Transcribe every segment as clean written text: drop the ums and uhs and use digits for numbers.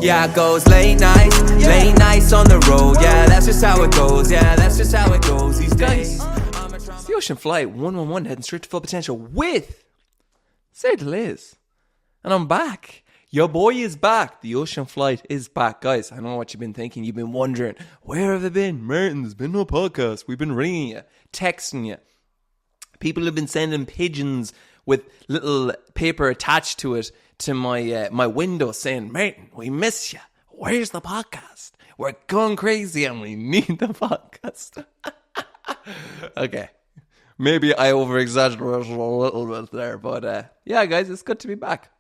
Yeah, it goes late nights on the road. Yeah, that's just how it goes. Yeah, that's just how it goes these days. It's the Ocean Flight 111 heading straight to full potential with Sarah Liz. And I'm back. Your boy is back. The Ocean Flight is back. Guys, I know what you've been thinking. You've been wondering, where have they been? Martin, there's been no podcast. We've been ringing you, texting you. People have been sending pigeons with little paper attached to it to my window saying, Martin, we miss you. Where's the podcast? We're going crazy and we need the podcast. Okay. Maybe I over-exaggerated a little bit there, but yeah, guys, it's good to be back.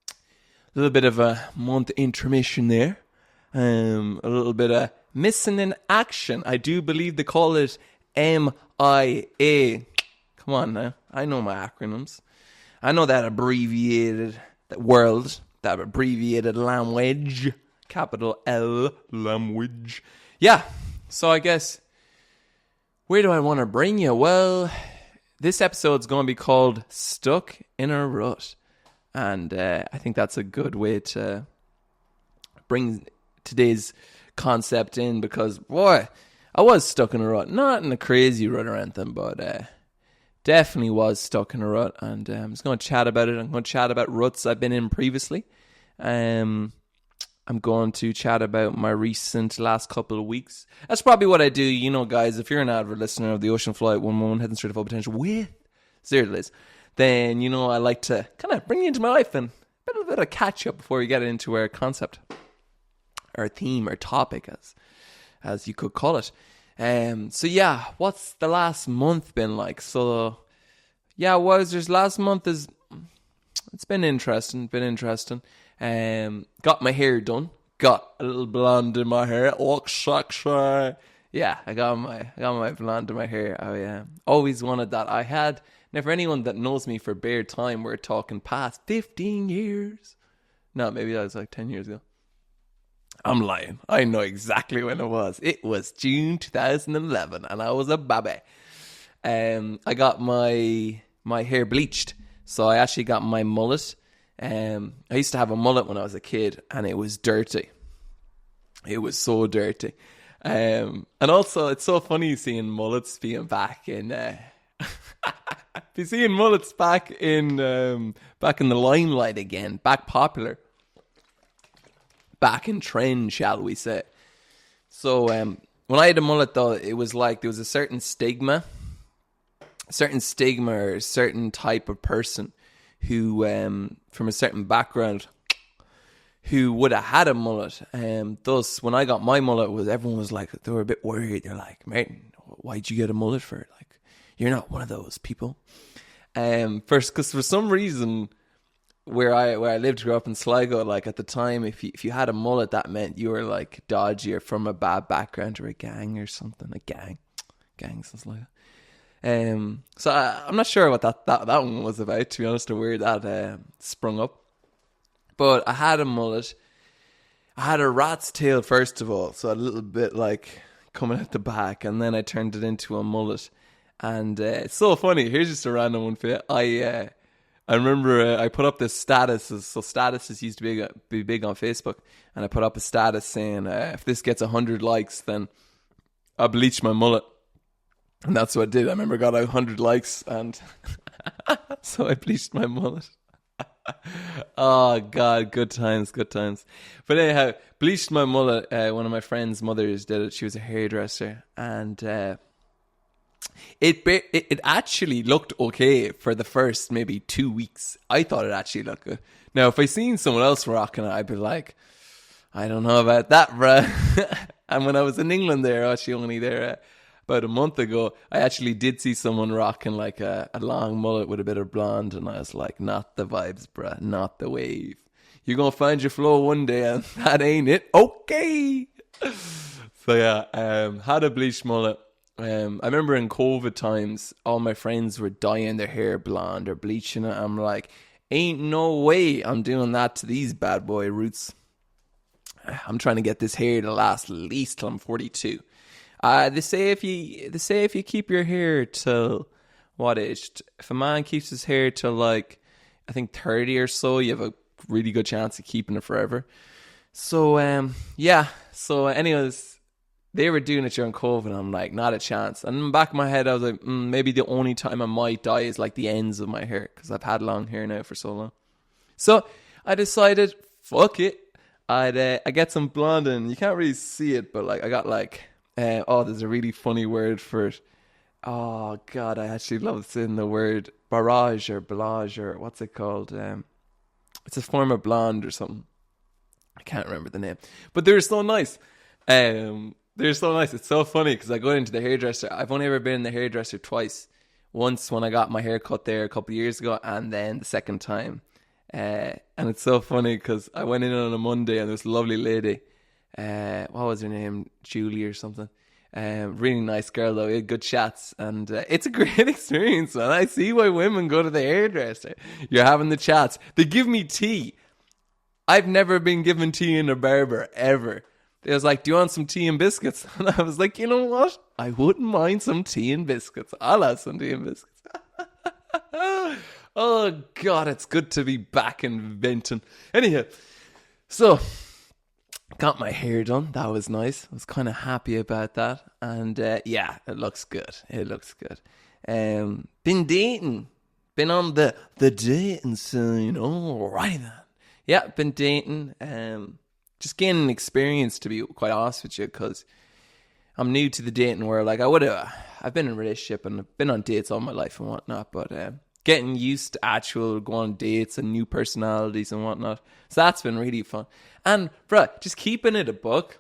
A little bit of a month intermission there. A little bit of missing in action. I do believe they call it MIA. Come on now. I know my acronyms. I know that abbreviated world, that abbreviated language, capital L, language. Yeah, so I guess, where do I want to bring you? Well, this episode's going to be called Stuck in a Rut. And I think that's a good way to bring today's concept in because, boy, I was stuck in a rut. Not in a crazy rut or anything, but definitely was stuck in a rut. And I'm just going to chat about it. I'm going to chat about ruts I've been in previously. I'm going to chat about my recent last couple of weeks. That's probably what I do. You know, guys, if you're an avid listener of the Ocean Flight 111 heading straight to full potential with Sarah Liz, then, you know, I like to kind of bring you into my life and a little bit of catch up before we get into our concept, our theme, our topic, as you could call it. So yeah, what's the last month been like? So yeah, last month it's been interesting. Got my hair done. Got a little blonde in my hair. Yeah, I got my blonde in my hair. I always wanted that. Now, for anyone that knows me for bare time, we're talking past 15 years. No, maybe that was like 10 years ago. I'm lying. I know exactly when it was. It was June 2011, and I was a baby. I got my hair bleached, so I actually got my mullet. I used to have a mullet when I was a kid, and it was dirty. It was so dirty. And also, it's so funny seeing mullets being back in... Be seeing mullets back in the limelight again, back popular, back in trend, shall we say? So when I had a mullet, though, it was like there was a certain stigma or a certain type of person who, from a certain background, who would have had a mullet. Thus, when I got my mullet, everyone was like, they were a bit worried. They're like, Martin, why'd you get a mullet for? Like, you're not one of those people. First, because for some reason, where I lived, grew up in Sligo, like at the time, if you had a mullet, that meant you were like dodgy or from a bad background or a gang or something. A gangs in Sligo. So I'm not sure what that one was about, to be honest, or where that sprung up. But I had a mullet. I had a rat's tail first of all, so a little bit like coming at the back, and then I turned it into a mullet. And it's so funny. Here's just a random one for you. I remember I put up this statuses. So statuses used to be big on Facebook. And I put up a status saying, if this gets 100 likes, then I'll bleach my mullet. And that's what I did. I remember I got 100 likes. And so I bleached my mullet. Oh, God. Good times. But anyhow, bleached my mullet. One of my friend's mothers did it. She was a hairdresser. And... It actually looked okay for the first maybe 2 weeks. I thought it actually looked good. Now, if I seen someone else rocking it, I'd be like, I don't know about that, bruh. And when I was in England there, actually only there about a month ago, I actually did see someone rocking like a long mullet with a bit of blonde, and I was like, not the vibes, bruh, not the wave. You're gonna find your flow one day, and that ain't it. Okay. So yeah, had a bleached mullet. I remember in COVID times, all my friends were dyeing their hair blonde or bleaching it. I'm like, ain't no way I'm doing that to these bad boy roots. I'm trying to get this hair to last at least till I'm 42. They say if you keep your hair till what age? If a man keeps his hair till like I think 30 or so, you have a really good chance of keeping it forever. So anyways, they were doing it during COVID, and I'm like, not a chance. And in the back of my head, I was like, maybe the only time I might die is like the ends of my hair, because I've had long hair now for so long. So I decided, fuck it. I get some blonde, and you can't really see it, but like I got like, there's a really funny word for it. Oh God, I actually love saying the word barrage or blage, or what's it called? It's a form of blonde or something. I can't remember the name, but they're so nice. They're so nice. It's so funny because I go into the hairdresser. I've only ever been in the hairdresser twice. Once when I got my hair cut there a couple of years ago, and then the second time. And it's so funny because I went in on a Monday, and this lovely lady, what was her name? Julie or something. Really nice girl though. We had good chats, and it's a great experience, man. I see why women go to the hairdresser. You're having the chats. They give me tea. I've never been given tea in a barber ever. They was like, "Do you want some tea and biscuits?" And I was like, "You know what? I wouldn't mind some tea and biscuits. I'll have some tea and biscuits." Oh God, it's good to be back in Benton. Anyhow, so got my hair done. That was nice. I was kind of happy about that. And yeah, it looks good. It looks good. Been dating. Been on the dating scene. All right then. Yeah, been dating. Just gaining experience, to be quite honest with you, because I'm new to the dating world. Like I've been in a relationship and I've been on dates all my life and whatnot, but getting used to actual go on dates and new personalities and whatnot. So that's been really fun. And bruh, just keeping it a buck.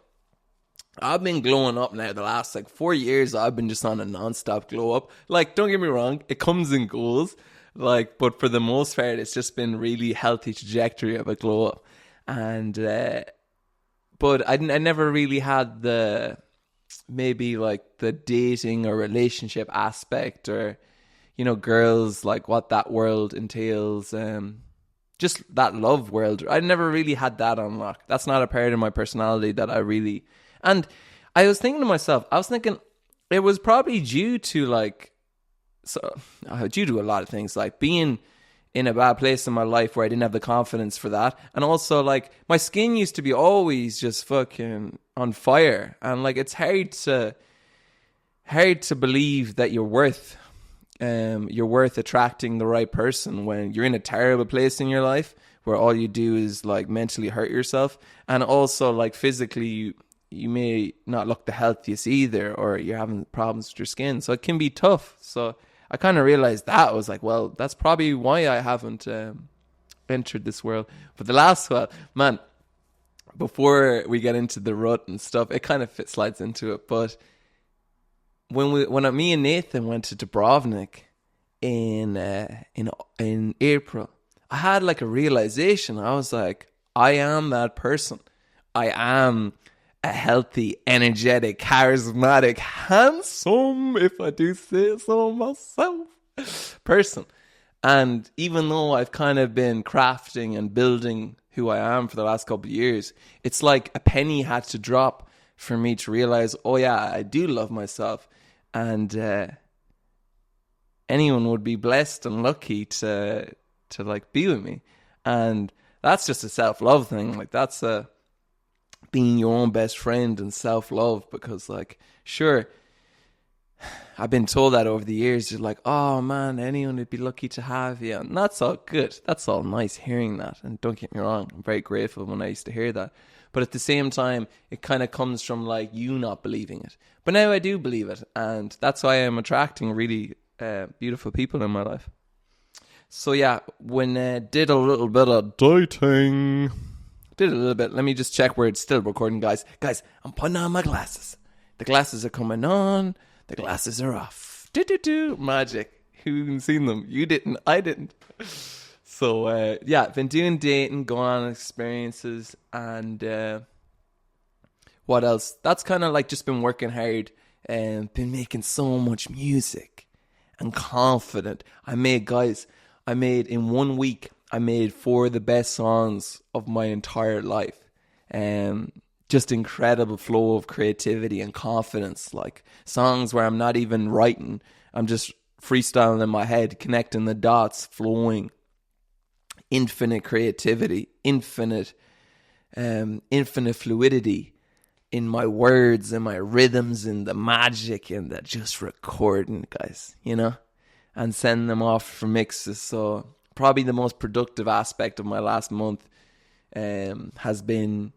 I've been glowing up now the last like 4 years. I've been just on a non-stop glow up. Like, don't get me wrong, it comes and goes. Like, but for the most part, it's just been really healthy trajectory of a glow up. And but I never really had the maybe like the dating or relationship aspect, or you know, girls, like what that world entails. Just that love world. I never really had that unlocked. That's not a part of my personality that I really... And I was thinking to myself, it was probably due to due to a lot of things, like being in a bad place in my life where I didn't have the confidence for that. And also like my skin used to be always just fucking on fire. And like, it's hard to believe that you're worth attracting the right person when you're in a terrible place in your life where all you do is like mentally hurt yourself, and also like physically you may not look the healthiest either, or you're having problems with your skin, so it can be tough. So I kind of realized that. I was like, well, that's probably why I haven't entered this world. But the last one, man, before we get into the rut and stuff, it kind of slides into it, but when me and Nathan went to Dubrovnik in April, I had like a realization. I was like, I am that person. I am a healthy, energetic, charismatic, handsome, if I do say so myself, person. And even though I've kind of been crafting and building who I am for the last couple of years, it's like a penny had to drop for me to realize, oh yeah, I do love myself. And anyone would be blessed and lucky to like be with me. And that's just a self-love thing. Like, that's being your own best friend and self-love, because like, sure, I've been told that over the years. You're like, oh man, anyone would be lucky to have you. And that's all good. That's all nice hearing that. And don't get me wrong, I'm very grateful when I used to hear that. But at the same time, it kind of comes from like you not believing it. But now I do believe it. And that's why I'm attracting really beautiful people in my life. So yeah, when did a little bit of dating. Did a little bit. Let me just check where it's still recording, guys. Guys, I'm putting on my glasses. The glasses are coming on. The glasses are off. Do magic. Who even seen them? You didn't. I didn't. So, yeah, been doing dating, going on experiences, and what else? That's kind of like just been working hard and been making so much music and confident. I made in 1 week, I made 4 of the best songs of my entire life. Just incredible flow of creativity and confidence, like songs where I'm not even writing. I'm just freestyling in my head, connecting the dots, flowing. Infinite creativity, infinite infinite fluidity in my words and my rhythms and the magic and the just recording, guys, you know, and sending them off for mixes. So probably the most productive aspect of my last month has been,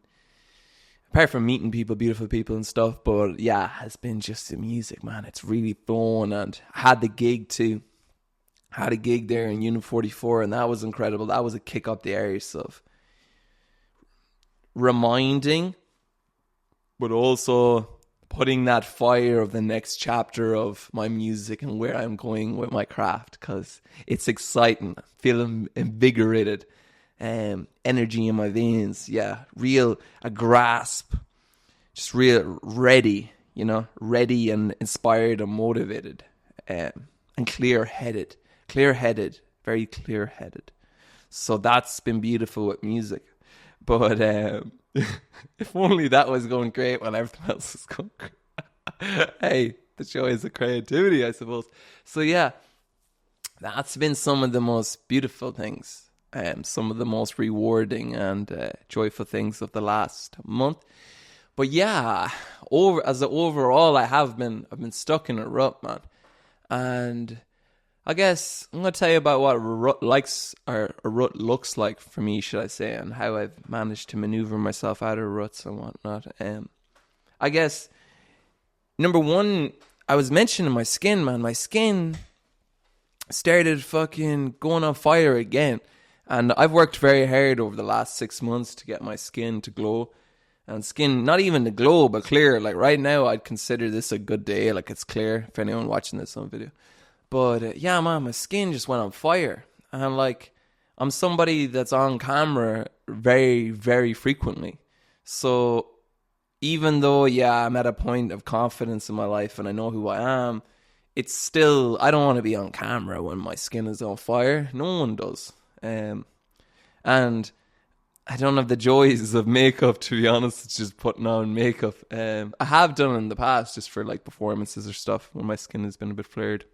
apart from meeting people, beautiful people and stuff, but yeah, has been just the music, man. It's really flown. And I had the gig too. Had a gig there in Unit 44, and that was incredible. That was a kick up the arse of reminding, but also putting that fire of the next chapter of my music and where I'm going with my craft, because it's exciting. Feeling invigorated, energy in my veins. Yeah, a grasp, just real ready, you know, ready and inspired and motivated, and clear-headed, very clear-headed. So that's been beautiful with music. But if only that was going great when everything else is going great. Hey, the joys of creativity, I suppose. So yeah, that's been some of the most beautiful things, some of the most rewarding and joyful things of the last month. But yeah, overall, I've been stuck in a rut, man. And I guess I'm going to tell you about what a rut looks like for me, should I say, and how I've managed to maneuver myself out of ruts and whatnot. I guess, number one, I was mentioning my skin, man. My skin started fucking going on fire again. And I've worked very hard over the last 6 months to get my skin to glow. And skin, not even to glow, but clear. Like right now, I'd consider this a good day. Like it's clear, if anyone watching this on video. But yeah, man, my skin just went on fire. And like, I'm somebody that's on camera very, very frequently. So even though, yeah, I'm at a point of confidence in my life and I know who I am, it's still, I don't want to be on camera when my skin is on fire. No one does. And I don't have the joys of makeup, to be honest. It's just putting on makeup. I have done it in the past just for like performances or stuff when my skin has been a bit flared.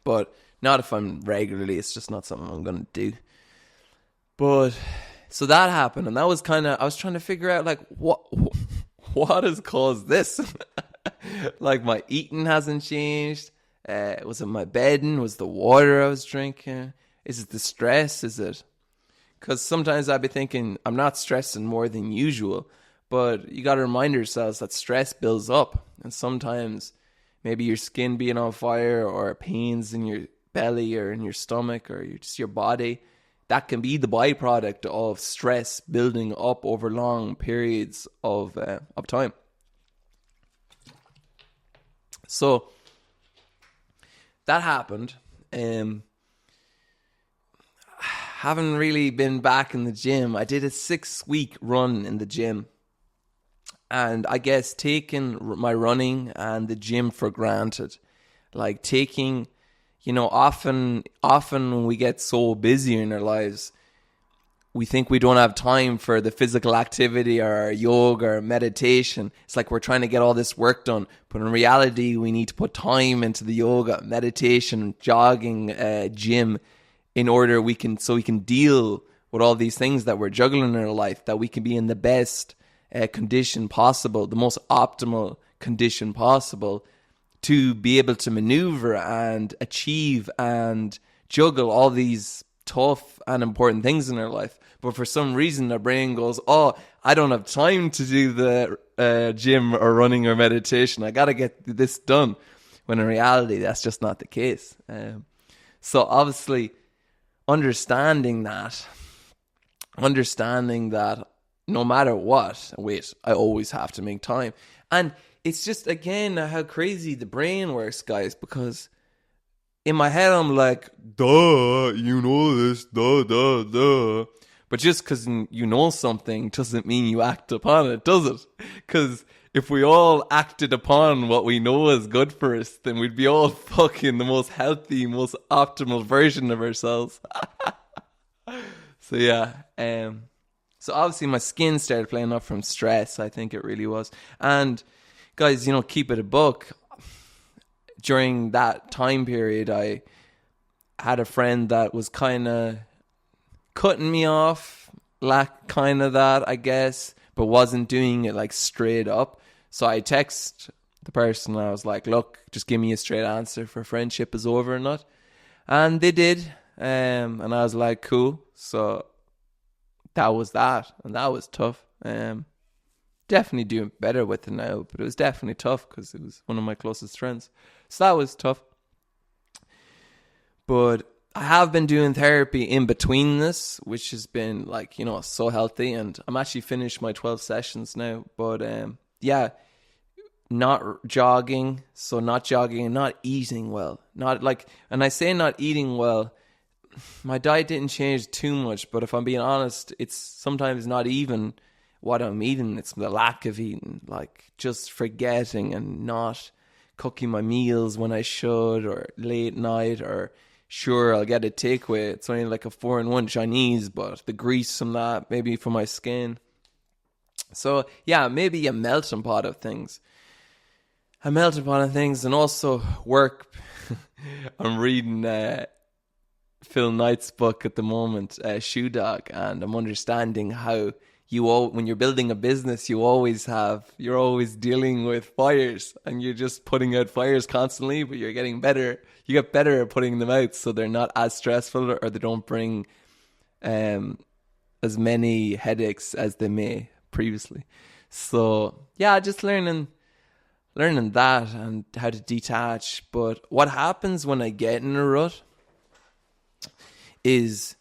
But not if I'm regularly. It's just not something I'm going to do. But so that happened. And that was I was trying to figure out like what has caused this? Like my eating hasn't changed. Was it my bedding? Was the water I was drinking? Is it the stress? Is it? Because sometimes I'd be thinking I'm not stressing more than usual. But you got to remind yourselves that stress builds up. And sometimes maybe your skin being on fire or pains in your belly or in your stomach or just your body, that can be the byproduct of stress building up over long periods of time. So that happened. Haven't really been back in the gym. I did a 6-week run in the gym. And I guess taking my running and the gym for granted. Like taking, you know, often when we get so busy in our lives, we think we don't have time for the physical activity or yoga or meditation. It's like we're trying to get all this work done. But in reality, we need to put time into the yoga, meditation, jogging, gym, in order we can deal with all these things that we're juggling in our life, that we can be in the best condition possible, the most optimal condition possible to be able to maneuver and achieve and juggle all these tough and important things in our life. But for some reason, our brain goes, oh, I don't have time to do the gym or running or meditation. I got to get this done. When in reality, that's just not the case. So obviously, understanding that no matter what, I always have to make time. And it's just, again, how crazy the brain works, guys, because in my head, I'm like, duh, you know this, duh. But just because you know something doesn't mean you act upon it, does it? Because if we all acted upon what we know is good for us, then we'd be all fucking the most healthy, most optimal version of ourselves. So yeah, so obviously my skin started playing up from stress. I think it really was. And guys, you know, keep it a buck. During that time period, I had a friend that was kind of cutting me off kind of that, I guess, but wasn't doing it like straight up. So I text the person and I was like, look, just give me a straight answer for friendship is over or not. And they did. And I was like, cool. So that was that. And that was tough. Definitely doing better with it now, but it was definitely tough because it was one of my closest friends. So that was tough. But I have been doing therapy in between this, which has been like, you know, so healthy. And I'm actually finished my 12 sessions now. But yeah, not jogging. So not jogging and not eating well. Not like, and I say not eating well, my diet didn't change too much. But if I'm being honest, it's sometimes not even what I'm eating. It's the lack of eating, like just forgetting and not cooking my meals when I should, or late night, or sure, I'll get a takeaway. It's only like a 4-in-1 Chinese, but the grease from that, maybe for my skin. So yeah, maybe a melting pot of things. And also work. I'm reading Phil Knight's book at the moment, Shoe Dog, and I'm understanding how when you're building a business, you're always dealing with fires, and you're just putting out fires constantly, but you're getting better. You get better at putting them out, so they're not as stressful, or they don't bring as many headaches as they may previously. So yeah, just learning that and how to detach. But what happens when I get in a rut is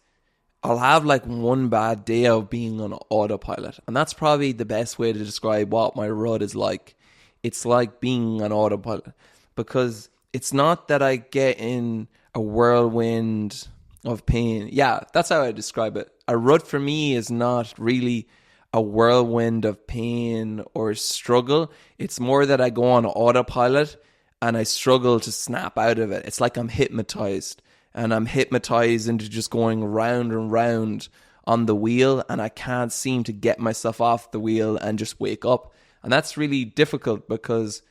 I'll have like one bad day of being on autopilot. And that's probably the best way to describe what my rut is like. It's like being on autopilot, because it's not that I get in a whirlwind of pain. Yeah, that's how I describe it. A rut for me is not really a whirlwind of pain or struggle. It's more that I go on autopilot and I struggle to snap out of it. It's like I'm hypnotized. And I'm hypnotized into just going round and round on the wheel, and I can't seem to get myself off the wheel and just wake up. And that's really difficult, because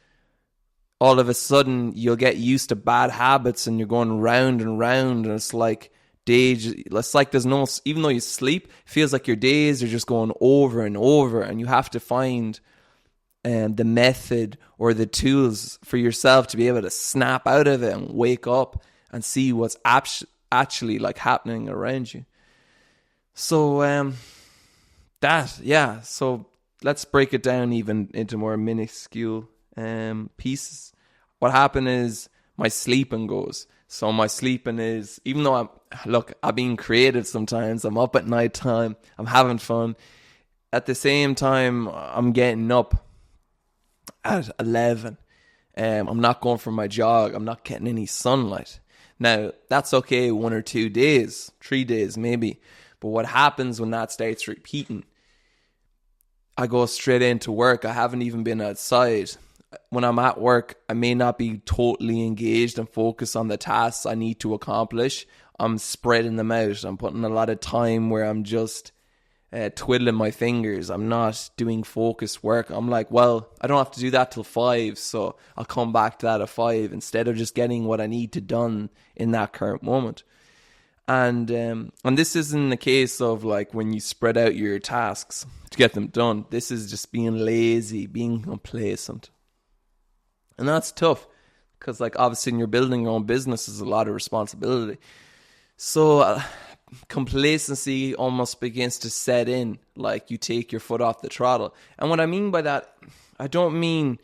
all of a sudden you'll get used to bad habits and you're going round and round, and it's like there's no, even though you sleep, it feels like your days are just going over and over, and you have to find the method or the tools for yourself to be able to snap out of it and wake up and see what's actually like happening around you. So so let's break it down even into more minuscule pieces. What happened is my sleeping goes. So my sleeping is, even though I'm being creative sometimes, I'm up at night time, I'm having fun. At the same time, I'm getting up at 11. I'm not going for my jog. I'm not getting any sunlight. Now, that's okay 1 or 2 days, 3 days maybe. But what happens when that starts repeating? I go straight into work. I haven't even been outside. When I'm at work, I may not be totally engaged and focused on the tasks I need to accomplish. I'm spreading them out. I'm putting a lot of time where I'm just twiddling my fingers. I'm not doing focused work. I'm like, well, I don't have to do that till 5, so I'll come back to that at 5 instead of just getting what I need to done in that current moment. And this isn't the case of like when you spread out your tasks to get them done. This is just being lazy, being complacent. And that's tough, because like obviously when you're building your own business, there's a lot of responsibility. So complacency almost begins to set in, like you take your foot off the throttle. And what I mean by that, I don't mean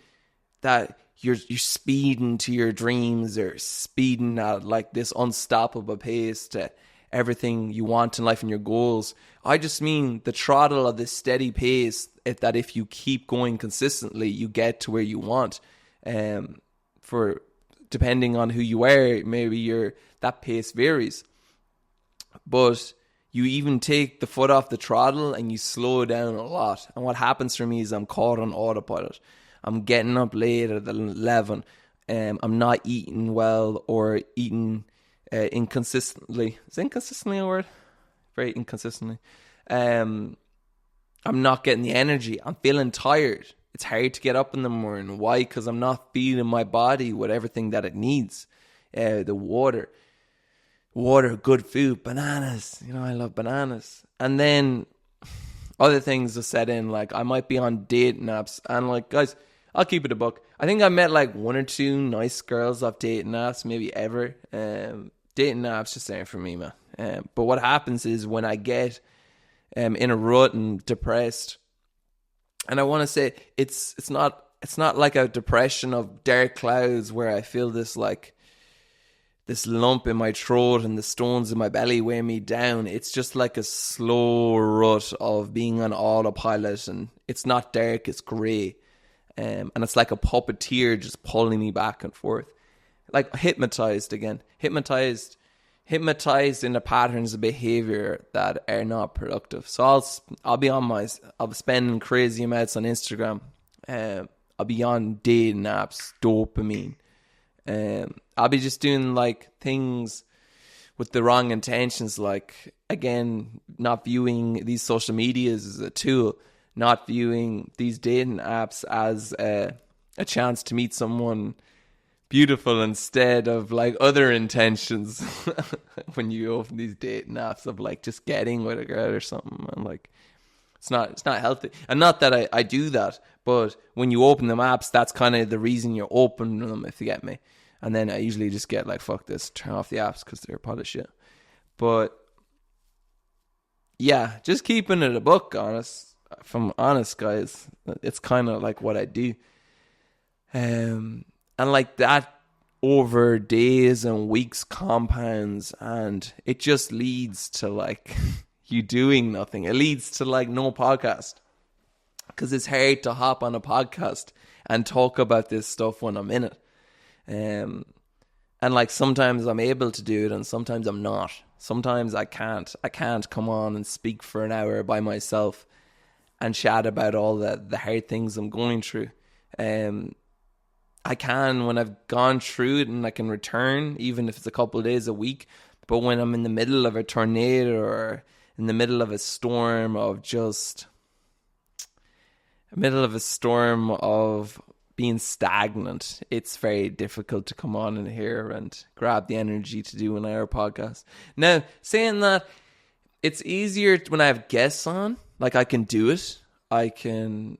that you're speeding to your dreams or speeding at like this unstoppable pace to everything you want in life and your goals. I just mean the throttle of this steady pace, that if you keep going consistently, you get to where you want. For depending on who you are, maybe that pace varies. But you even take the foot off the throttle and you slow down a lot. And what happens for me is I'm caught on autopilot. I'm getting up late at 11. I'm not eating well, or eating inconsistently. Is inconsistently a word? Very inconsistently. I'm not getting the energy. I'm feeling tired. It's hard to get up in the morning. Why? Because I'm not feeding my body with everything that it needs. The water, good food, bananas. I love bananas. And then other things to set in. Like I might be on dating apps, and like guys, I'll keep it a buck. I think I met like one or two nice girls off dating apps, maybe ever. Dating apps just ain't for me, man. But what happens is when I get in a rut and depressed, and I want to say it's not like a depression of dark clouds where I feel this lump in my throat and the stones in my belly weigh me down. It's just like a slow rut of being on autopilot, and it's not dark, it's grey. And it's like a puppeteer just pulling me back and forth. Like hypnotized again. Hypnotized into patterns of behavior that are not productive. So I'll be spending crazy amounts on Instagram. I'll be on dating apps, dopamine. I'll be just doing like things with the wrong intentions, like again, not viewing these social medias as a tool, not viewing these dating apps as a chance to meet someone beautiful instead of like other intentions. When you open these dating apps of like just getting with a girl or something, and like it's not healthy. And not that I do that, but when you open them apps, that's kind of the reason you're opening them, if you get me. And then I usually just get like, fuck this, turn off the apps because they're a pile of shit. But yeah, just keeping it a buck, honest. If I'm honest, guys, it's kind of like what I do. And like that over days and weeks compounds, and it just leads to like you doing nothing. It leads to like no podcast, because it's hard to hop on a podcast and talk about this stuff when I'm in it. And like sometimes I'm able to do it and sometimes I'm not. Sometimes I can't come on and speak for an hour by myself and chat about all the hard things I'm going through. I can when I've gone through it, and I can return, even if it's a couple of days a week. But when I'm in the middle of a tornado or in the middle of a storm of being stagnant, it's very difficult to come on in here and grab the energy to do an hour podcast. Now, saying that, it's easier when I have guests on. Like I can do it. I can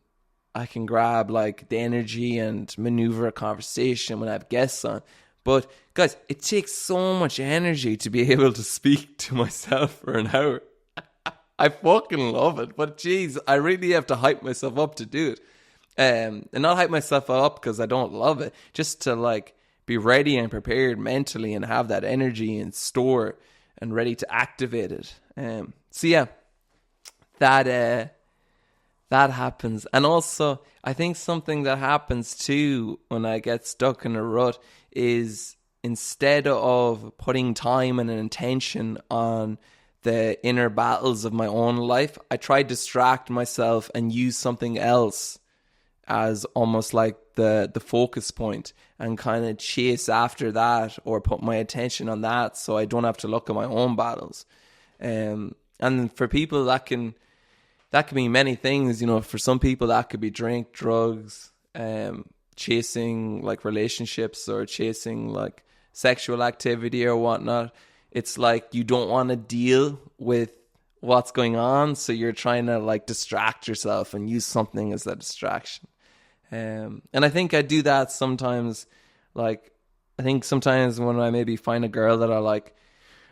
grab like the energy and maneuver a conversation when I have guests on. But guys, it takes so much energy to be able to speak to myself for an hour. I fucking love it. But geez, I really have to hype myself up to do it. And not hype myself up because I don't love it, just to like be ready and prepared mentally and have that energy in store and ready to activate it. So yeah, that happens. And also, I think something that happens too when I get stuck in a rut is, instead of putting time and an intention on the inner battles of my own life, I try to distract myself and use something else as almost like the focus point, and kind of chase after that or put my attention on that so I don't have to look at my own battles. And for people that can be many things, you know. For some people that could be drink, drugs, chasing like relationships or chasing like sexual activity or whatnot. It's like you don't want to deal with what's going on, so you're trying to like distract yourself and use something as a distraction. And I think I do that sometimes. Like, I think sometimes when I maybe find a girl that I like,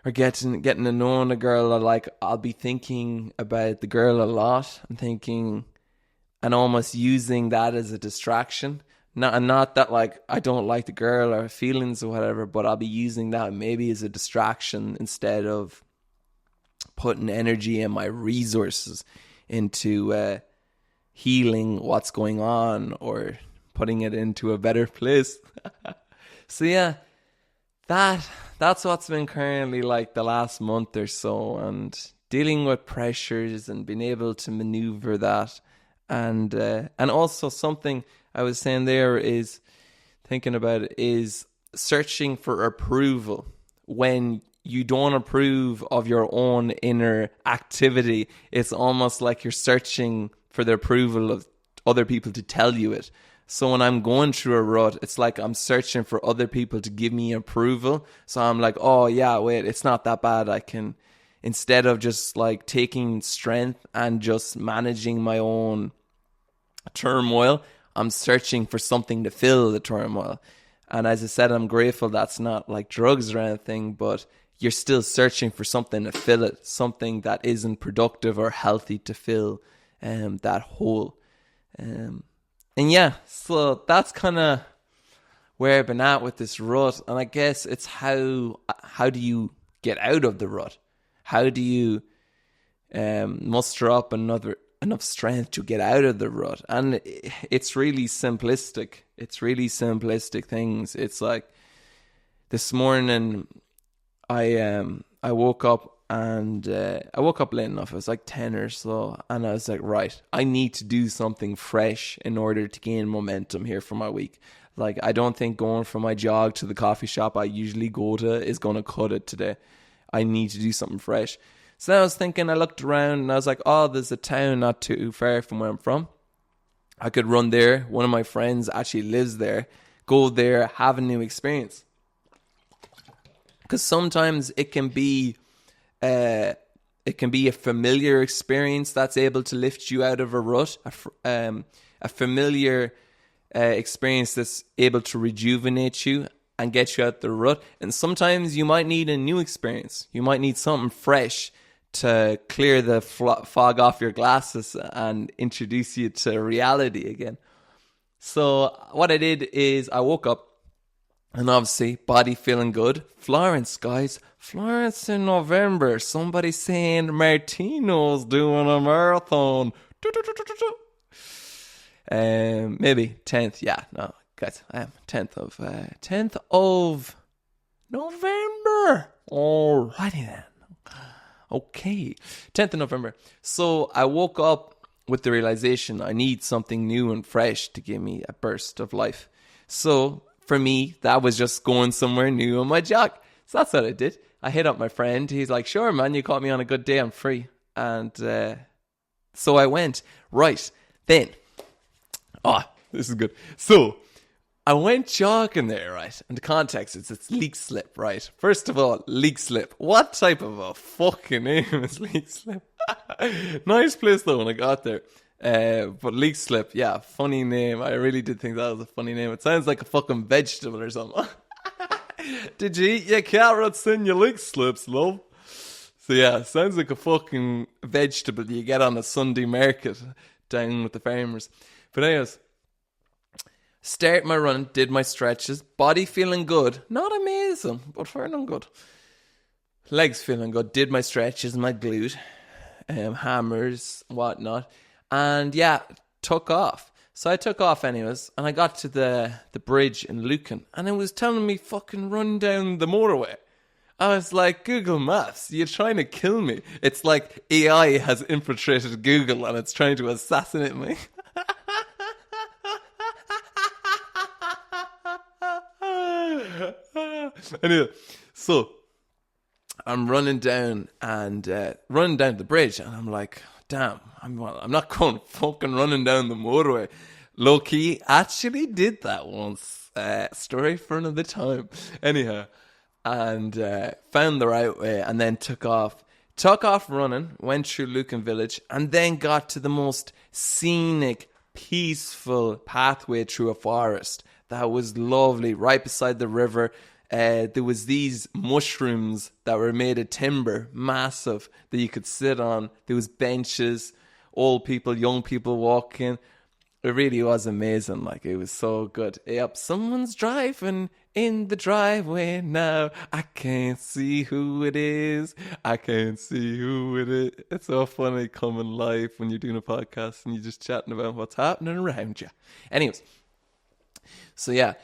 or getting to know a girl I like, I'll be thinking about the girl a lot and thinking, and almost using that as a distraction. Not that like I don't like the girl or feelings or whatever, but I'll be using that maybe as a distraction instead of putting energy and my resources into healing what's going on or putting it into a better place. So yeah, that's what's been currently like the last month or so, and dealing with pressures and being able to maneuver that. And also something I was saying there is, thinking about it, is searching for approval when you don't approve of your own inner activity. It's almost like you're searching for the approval of other people to tell you it. So when I'm going through a rut, it's like I'm searching for other people to give me approval. So I'm like, oh yeah, wait, it's not that bad. I can instead of just like taking strength and just managing my own turmoil, I'm searching for something to fill the turmoil. And as I said, I'm grateful that's not like drugs or anything, but you're still searching for something to fill it, something that isn't productive or healthy to fill that hole. And yeah, so that's kind of where I've been at with this rut. And I guess it's how do you get out of the rut? How do you muster up enough strength to get out of the rut? And it's really simplistic. It's really simplistic things. It's like this morning I woke up and I woke up late enough. It was like 10 or so, and I was like, right, I need to do something fresh in order to gain momentum here for my week. Like, I don't think going from my jog to the coffee shop I usually go to is going to cut it today. I need to do something fresh. So then I was thinking, I looked around and I was like, oh, there's a town not too far from where I'm from. I could run there. One of my friends actually lives there. Go there, have a new experience. Because sometimes it can be a familiar experience that's able to lift you out of a rut, a familiar experience that's able to rejuvenate you and get you out the rut. And sometimes you might need a new experience. You might need something fresh to clear the fog off your glasses and introduce you to reality again. So what I did is I woke up, and obviously, body feeling good. Florence, guys. Florence in November. Somebody saying Martino's doing a marathon. Maybe 10th. Yeah, no, guys. 10th of November. Alrighty then. Okay. 10th of November. So I woke up with the realization I need something new and fresh to give me a burst of life. So for me, that was just going somewhere new on my jog. So that's what I did. I hit up my friend. He's like, sure, man, you caught me on a good day. I'm free. And so I went. Right. Then. This is good. So I went jogging there, right? And the context is it's Leak Slip, right? First of all, Leak Slip. What type of a fucking name is Leak Slip? Nice place though when I got there. But Leak Slip, yeah, funny name. I really did think that was a funny name. It sounds like a fucking vegetable or something. Did you eat your carrots and your leek slips, love? So yeah, sounds like a fucking vegetable you get on a Sunday market down with the farmers. But anyways, start my run, did my stretches, body feeling good. Not amazing, but feeling good. Legs feeling good, did my stretches, my glute, hammers, whatnot. And yeah, took off. So I took off anyways, and I got to the bridge in Lucan, and it was telling me fucking run down the motorway. I was like, Google Maps, you're trying to kill me. It's like AI has infiltrated Google and it's trying to assassinate me. Anyway, so I'm running down the bridge, and I'm like, damn, I'm not going fucking running down the motorway. Low key, actually did that once. Story for another time. Anyhow, and found the right way, and then took off running, went through Lucan Village, and then got to the most scenic, peaceful pathway through a forest. That was lovely, right beside the river. There was these mushrooms that were made of timber, massive, that you could sit on. There was benches, old people, young people walking. It really was amazing. Like, it was so good. Yep, someone's driving in the driveway now. I can't see who it is. I can't see who it is. It's so funny coming live when you're doing a podcast and you're just chatting about what's happening around you. Anyways, so yeah.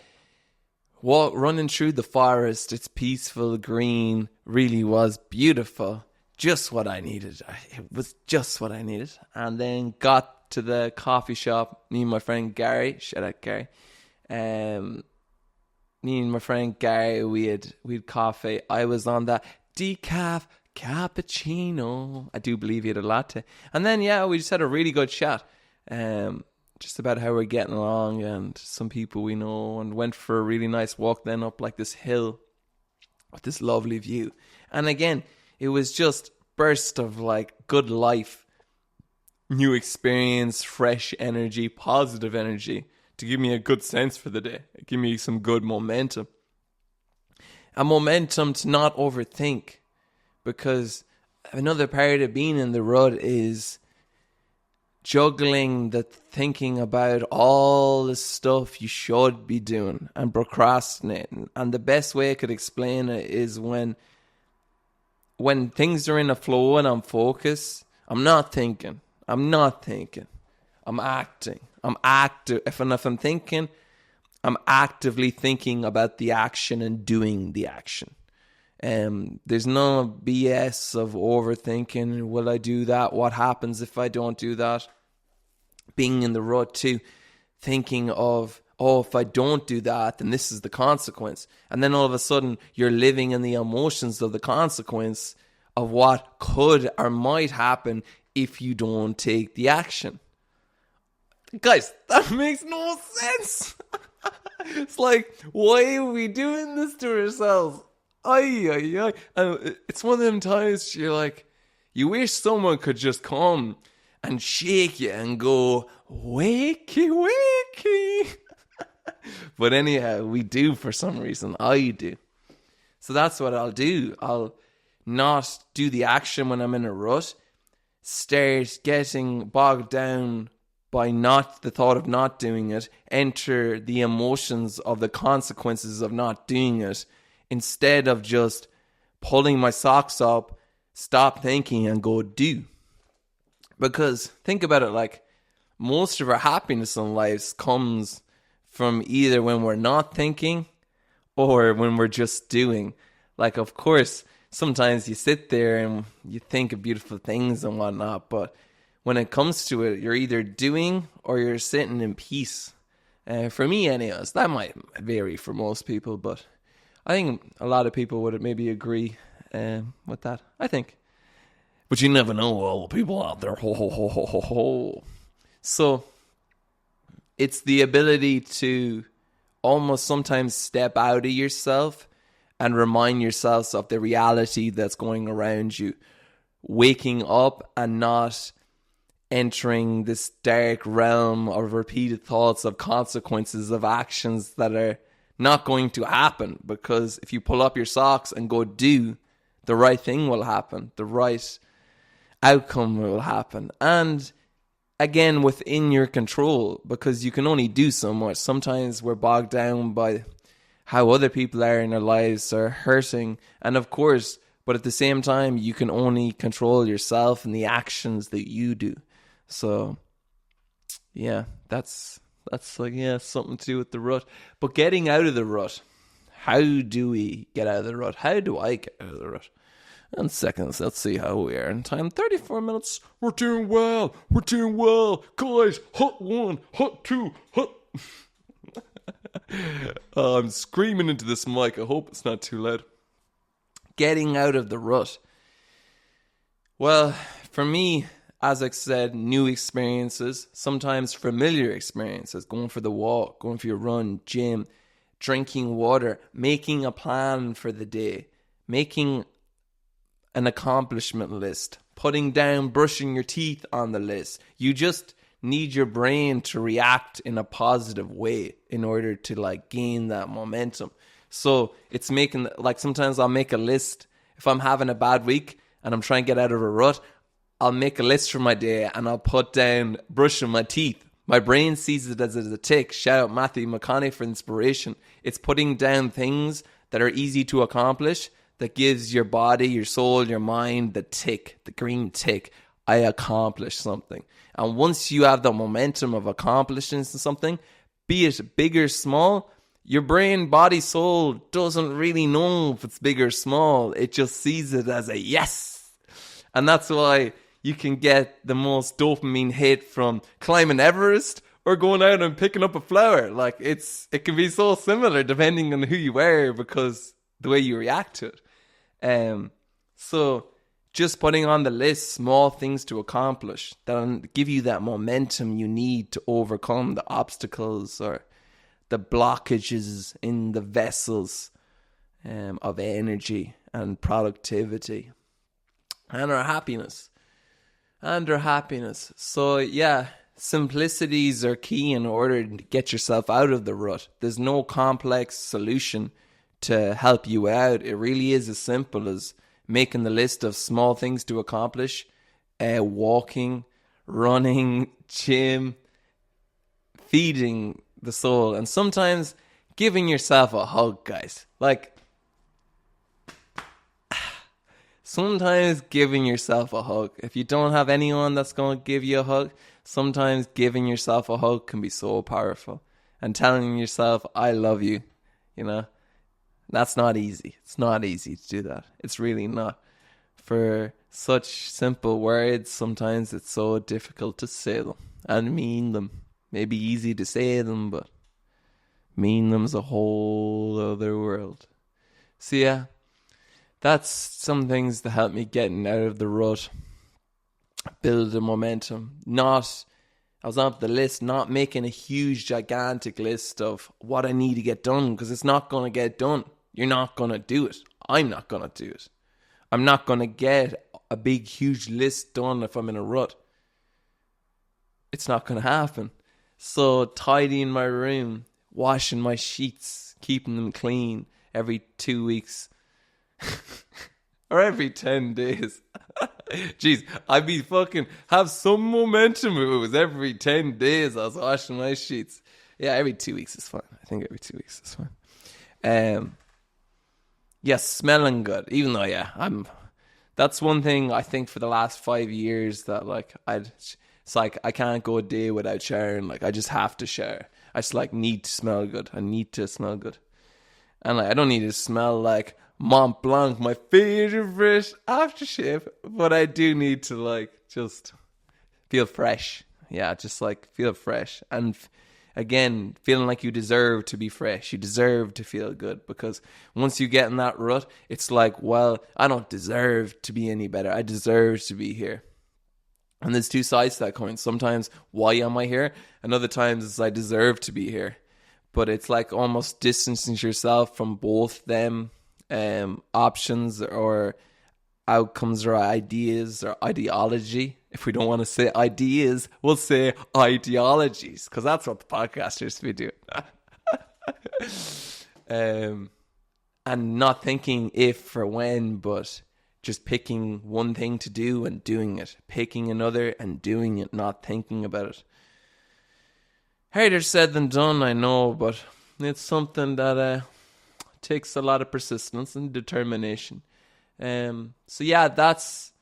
Running through the forest, it's peaceful, green, really was beautiful. Just what I needed. It was just what I needed. And then got to the coffee shop. Me and my friend Gary, shout out Gary. Me and my friend Gary, we had coffee. I was on that decaf cappuccino. I do believe he had a latte. And then, yeah, we just had a really good chat. Just about how we're getting along and some people we know, and went for a really nice walk then up like this hill with this lovely view. And again, it was just burst of like good life, new experience, fresh energy, positive energy to give me a good sense for the day. Give me some good momentum. A momentum to not overthink, because another part of being in the rut is juggling the thinking about all the stuff you should be doing and procrastinating. And the best way I could explain it is when things are in a flow and I'm focused, I'm not thinking. I'm acting. I'm active. If I'm thinking, I'm actively thinking about the action and doing the action. There's no BS of overthinking. Will I do that? What happens if I don't do that? Being in the rut too, thinking of, oh, if I don't do that, then this is the consequence. And then all of a sudden, you're living in the emotions of the consequence of what could or might happen if you don't take the action. Guys, that makes no sense. It's like, why are we doing this to ourselves? And it's one of them times you're like, you wish someone could just come and shake you and go, wakey, wakey. But anyhow, we do for some reason. I do. So that's what I'll do. I'll not do the action when I'm in a rut. Start getting bogged down by not the thought of not doing it. Enter the emotions of the consequences of not doing it. Instead of just pulling my socks up, stop thinking and go do. Because think about it, like most of our happiness in life comes from either when we're not thinking or when we're just doing. Like, of course, sometimes you sit there and you think of beautiful things and whatnot, but when it comes to it, you're either doing or you're sitting in peace. For me anyways, that might vary for most people, but I think a lot of people would maybe agree with that, I think. But you never know all the people out there. Ho, ho, ho, ho, ho, ho. So it's the ability to almost sometimes step out of yourself and remind yourselves of the reality that's going around you. Waking up and not entering this dark realm of repeated thoughts of consequences of actions that are not going to happen. Because if you pull up your socks and go do, the right thing will happen. The right outcome will happen. And again, within your control, because you can only do so much. Sometimes we're bogged down by how other people are in their lives are hurting. And of course, but at the same time, you can only control yourself and the actions that you do. So, yeah, that's like, yeah, something to do with the rut. But getting out of the rut, how do we get out of the rut? How do I get out of the rut? In seconds, let's see how we are in time. 34 minutes. We're doing well. We're doing well. Guys, hut 1, hut 2, hut... I'm screaming into this mic. I hope it's not too loud. Getting out of the rut. Well, for me, as I said, new experiences, sometimes familiar experiences, going for the walk, going for your run, gym, drinking water, making a plan for the day, making an accomplishment list, putting down brushing your teeth on the list. You just need your brain to react in a positive way in order to like gain that momentum. So it's making, like sometimes I'll make a list. If I'm having a bad week and I'm trying to get out of a rut, I'll make a list for my day and I'll put down brushing my teeth. My brain sees it as a tick. Shout out Matthew McConaughey for inspiration. It's putting down things that are easy to accomplish that gives your body, your soul, your mind the tick, the green tick. I accomplished something. And once you have the momentum of accomplishing something, be it big or small, your brain, body, soul doesn't really know if it's big or small. It just sees it as a yes. And that's why you can get the most dopamine hit from climbing Everest or going out and picking up a flower. Like it can be so similar depending on who you are because the way you react to it. So just putting on the list small things to accomplish that'll give you that momentum you need to overcome the obstacles or the blockages in the vessels of energy and productivity. and our happiness. So yeah, simplicities are key in order to get yourself out of the rut. There's no complex solution to help you out. It really is as simple as making the list of small things to accomplish, walking, running, gym, feeding the soul, and sometimes giving yourself a hug, guys. Like, sometimes giving yourself a hug. If you don't have anyone that's going to give you a hug, sometimes giving yourself a hug can be so powerful. And telling yourself, I love you, you know, that's not easy. It's not easy to do that. It's really not. For such simple words, sometimes it's so difficult to say them and mean them. Maybe easy to say them, but mean them's a whole other world. So yeah, that's some things that help me getting out of the rut. Build the momentum. I was on the list, not making a huge, gigantic list of what I need to get done, because it's not going to get done. You're not going to do it. I'm not going to do it. I'm not going to get a big, huge list done if I'm in a rut. It's not going to happen. So tidying my room, washing my sheets, keeping them clean every 2 weeks or every 10 days. Jeez, I'd be fucking have some momentum if it was every 10 days I was washing my sheets. Yeah, every 2 weeks is fine. I think every 2 weeks is fine. Yeah, smelling good. Even though, that's one thing I think for the last 5 years that it's like I can't go a day without showering. Like, I just have to shower. I just need to smell good. I need to smell good. And I don't need to smell like Mont Blanc, my favorite aftershave, but I do need to just feel fresh. Yeah, just feel fresh. And again, feeling like you deserve to be fresh. You deserve to feel good, because once you get in that rut, it's like, well, I don't deserve to be any better. I deserve to be here. And there's two sides to that coin. Sometimes, why am I here? And other times it's I deserve to be here. But it's like almost distancing yourself from both them options or outcomes or ideas or ideology. If we don't want to say ideas, we'll say ideologies, because that's what the podcasters be doing. And not thinking if or when, but just picking one thing to do and doing it. Picking another and doing it, not thinking about it. Harder said than done, I know, but it's something that takes a lot of persistence and determination. So yeah, that's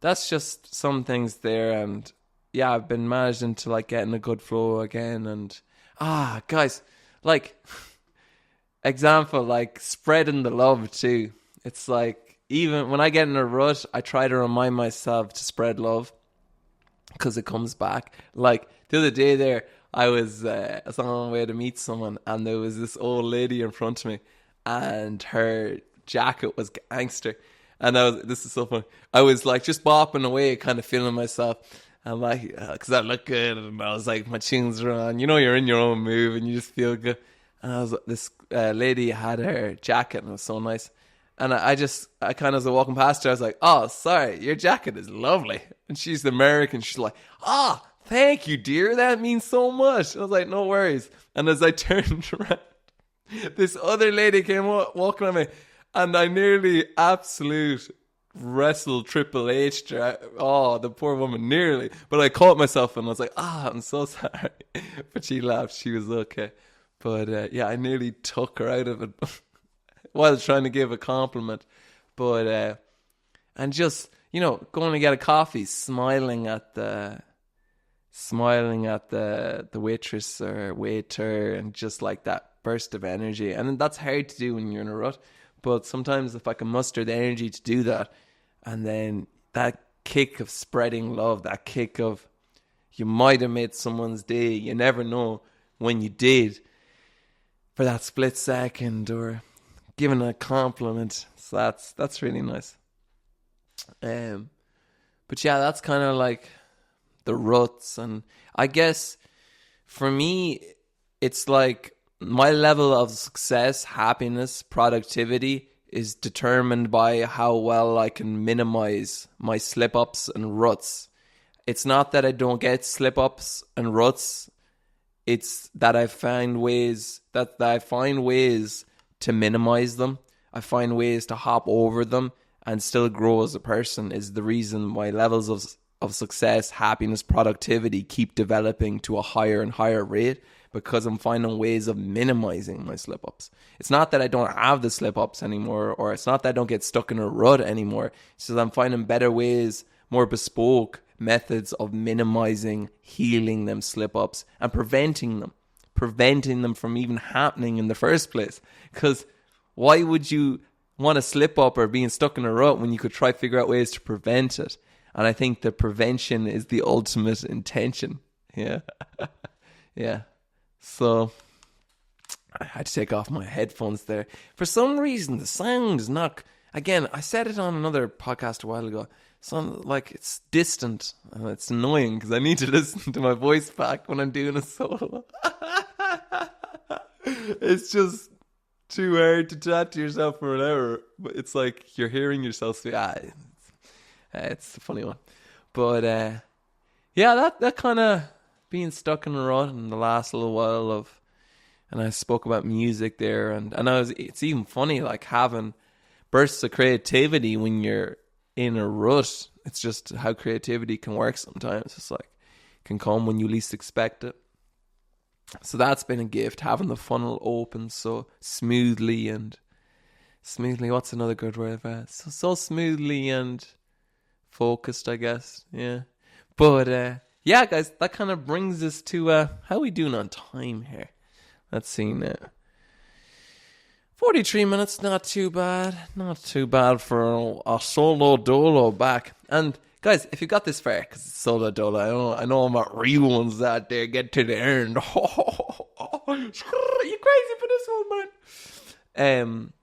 just some things there. And yeah, I've been managing to getting a good flow again. And guys, example, spreading the love too. It's even when I get in a rut, I try to remind myself to spread love, because it comes back. The other day there, I was on my way to meet someone, and there was this old lady in front of me, and her jacket was gangster. And this is so funny. I was just bopping away, kind of feeling myself. I'm because I look good, and I was my tunes are on. You know, you're in your own move, and you just feel good. And this lady had her jacket, and it was so nice. And I kind of was walking past her. I was like, "Oh, sorry, your jacket is lovely." And she's American. She's like, "Thank you, dear. That means so much." I was like, "No worries." And as I turned around, this other lady came walking on me, and I nearly absolute wrestled Triple H. The poor woman, nearly. But I caught myself, and I was like, "I'm so sorry." But she laughed. She was okay. But yeah, I nearly took her out of it while trying to give a compliment. But and just, going to get a coffee, smiling at the waitress or waiter, and just that burst of energy. And that's hard to do when you're in a rut, but sometimes if I can muster the energy to do that, and then that kick of spreading love, that kick of you might have made someone's day, you never know when you did, for that split second, or giving a compliment. So that's really nice. But yeah, that's kind of the ruts. And I guess for me, it's my level of success, happiness, productivity is determined by how well I can minimize my slip-ups and ruts. It's not that I don't get slip-ups and ruts. It's that I find ways to minimize them. I find ways to hop over them and still grow as a person is the reason my levels of success, happiness, productivity keep developing to a higher and higher rate, because I'm finding ways of minimizing my slip-ups. It's not that I don't have the slip-ups anymore, or it's not that I don't get stuck in a rut anymore. It's just I'm finding better ways, more bespoke methods of minimizing, healing them slip-ups and preventing them from even happening in the first place. Because why would you want to slip up or being stuck in a rut when you could try to figure out ways to prevent it? And I think the prevention is the ultimate intention. Yeah. Yeah. So I had to take off my headphones there. For some reason, the sound is not... Again, I said it on another podcast a while ago. Sound like it's distant. And it's annoying because I need to listen to my voice back when I'm doing a solo. It's just too hard to chat to yourself for an hour. But it's like you're hearing yourself say, it's a funny one. But yeah, that kind of being stuck in a rut in the last little while of, and I spoke about music there, and it's even funny like having bursts of creativity when you're in a rut. It's just how creativity can work sometimes. It's like can come when you least expect it. So that's been a gift, having the funnel open so smoothly. What's another good word for it? So smoothly and focused, I guess. Yeah. But yeah, guys, that kind of brings us to how we doing on time here. Let's see now. 43 minutes, not too bad. Not too bad for a solo dolo back. And guys, if you got this far, because it's solo dolo, I know I'm not real ones out there, get to the end. You crazy for this one, man.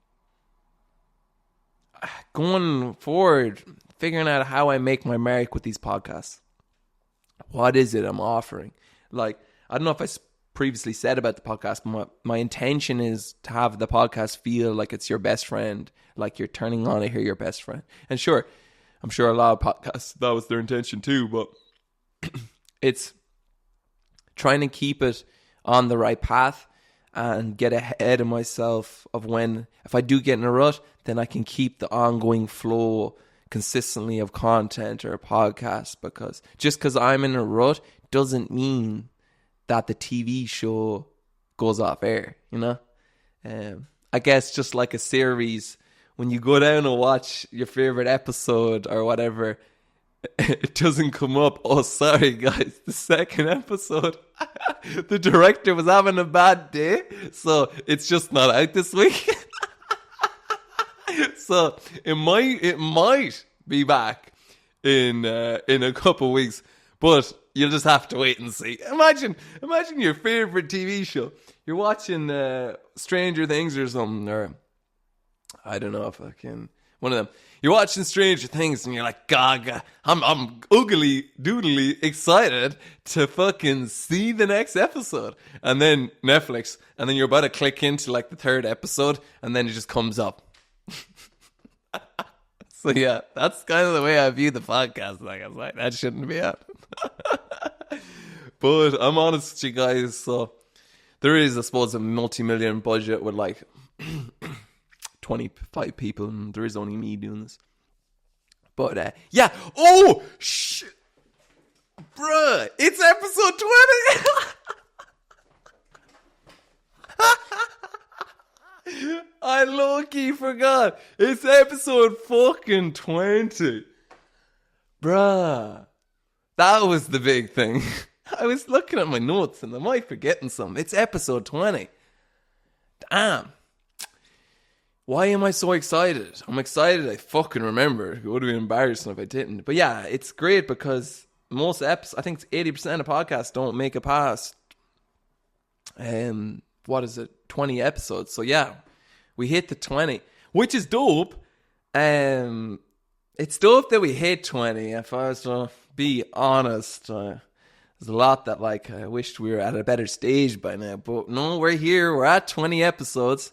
Going forward, figuring out how I make my mark with these podcasts. What is it I'm offering? Like, I don't know if I previously said about the podcast, but my intention is to have the podcast feel like it's your best friend, like you're turning on to hear your best friend. And sure, I'm sure a lot of podcasts, that was their intention too, but it's trying to keep it on the right path and get ahead of myself of when, if I do get in a rut, then I can keep the ongoing flow consistently of content or a podcast, because just because I'm in a rut doesn't mean that the TV show goes off air, you know? I guess just like a series, when you go down and watch your favorite episode or whatever, it doesn't come up, oh sorry guys, the second episode the director was having a bad day, so it's just not out this week. So it might be back in a couple weeks, but you'll just have to wait and see. Imagine your favorite TV show. You're watching Stranger Things or something, or I don't know if I can. One of them. You're watching Stranger Things and you're like, gaga, I'm ugly doodly excited to fucking see the next episode. And then Netflix, and then you're about to click into like the third episode, and then it just comes up. So yeah, that's kind of the way I view the podcast. Like I was like, that shouldn't be out. But I'm honest with you guys, so there is, I suppose, a multi-million budget with like 25 people, and there is only me doing this. But yeah, oh shit, bruh, it's episode 20. I low-key forgot. It's episode fucking 20. Bruh. That was the big thing. I was looking at my notes and I might forgetting something. It's episode 20. Damn. Why am I so excited? I'm excited I fucking remember. It would have been embarrassing if I didn't. But yeah, it's great because most episodes, I think it's 80% of podcasts don't make it past, 20 episodes. So yeah, we hit the 20, which is dope. It's dope that we hit 20. If I was to be honest, there's a lot that like I wished we were at a better stage by now. But no, we're here. We're at 20 episodes.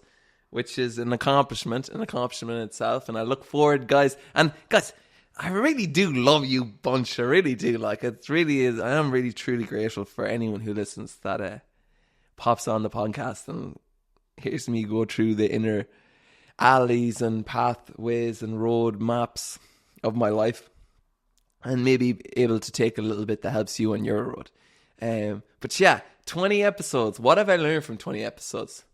which is an accomplishment in itself. And I look forward, guys. And guys, I really do love you bunch. I really do. Like, it really is. I am really truly grateful for anyone who listens that pops on the podcast and hears me go through the inner alleys and pathways and road maps of my life, and maybe able to take a little bit that helps you on your road. But yeah, 20 episodes. What have I learned from 20 episodes?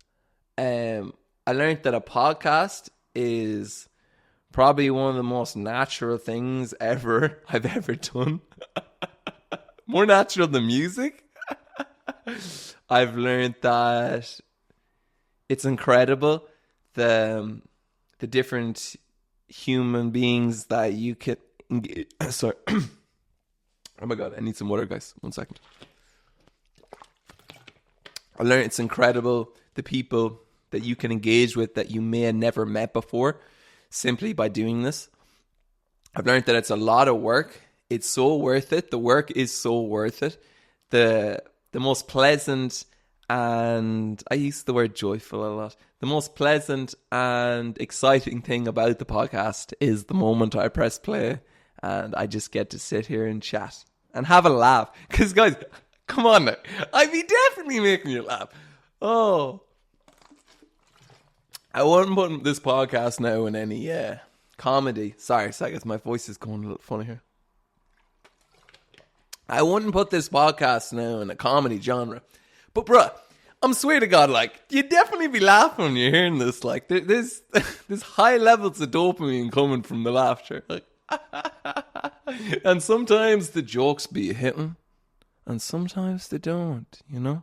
I learned that a podcast is probably one of the most natural things I've ever done. More natural than music. I've learned that it's incredible the different human beings that you can engage. Sorry. Oh my God, I need some water, guys. 1 second. I learned it's incredible the people that you can engage with that you may have never met before simply by doing this. I've learned that it's a lot of work. It's so worth it. The work is so worth it. The most pleasant, and I use the word joyful a lot, the most pleasant and exciting thing about the podcast is the moment I press play and I just get to sit here and chat and have a laugh. Because guys, come on now, I'd be definitely making you laugh. Oh, I wouldn't put this podcast now in any comedy. Sorry, guys, my voice is going a little funny here. I wouldn't put this podcast now in a comedy genre. But bruh, I'm swear to God, like, you'd definitely be laughing when you're hearing this. Like, there's high levels of dopamine coming from the laughter. Like, and sometimes the jokes be hitting, and sometimes they don't, you know?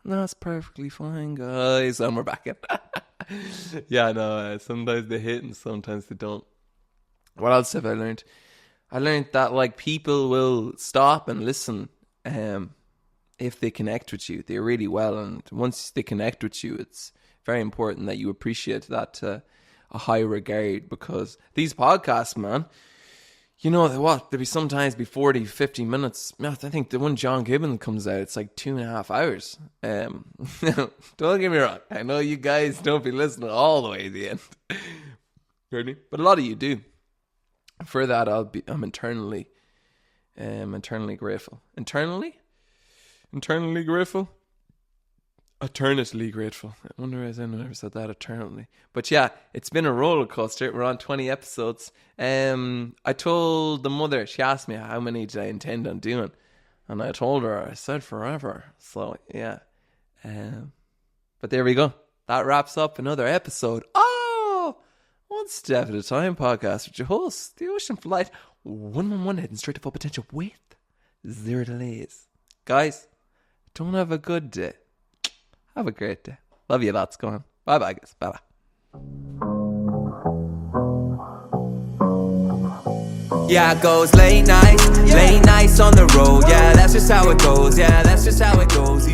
And that's perfectly fine, guys. And we're back in. Yeah, no, sometimes they hit and sometimes they don't. What else have I learned? I learned that, like, people will stop and listen if they connect with you. They really well. And once they connect with you, it's very important that you appreciate that to a high regard, because these podcasts, man, you know what? There'll be sometimes be 40, 50 minutes. I think the one John Gibbon comes out, it's like 2.5 hours. Don't get me wrong. I know you guys don't be listening all the way to the end. Really? But a lot of you do. For that, I'm eternally grateful. Eternally grateful? Eternally grateful. I wonder if anyone ever said that, eternally. But yeah, it's been a roller coaster. We're on 20 episodes. I told the mother, she asked me how many did I intend on doing. And I told her, I said forever. So yeah. But there we go. That wraps up another episode. Oh! One step at a time podcast with your host, the Ocean Flight 111, heading straight to full potential with 0 delays. Guys, don't have a good day. Have a great day. Love you lots. Go on. Bye-bye, guys. Bye-bye. Yeah, it goes late nights on the road. Yeah, that's just how it goes. Yeah, that's just how it goes.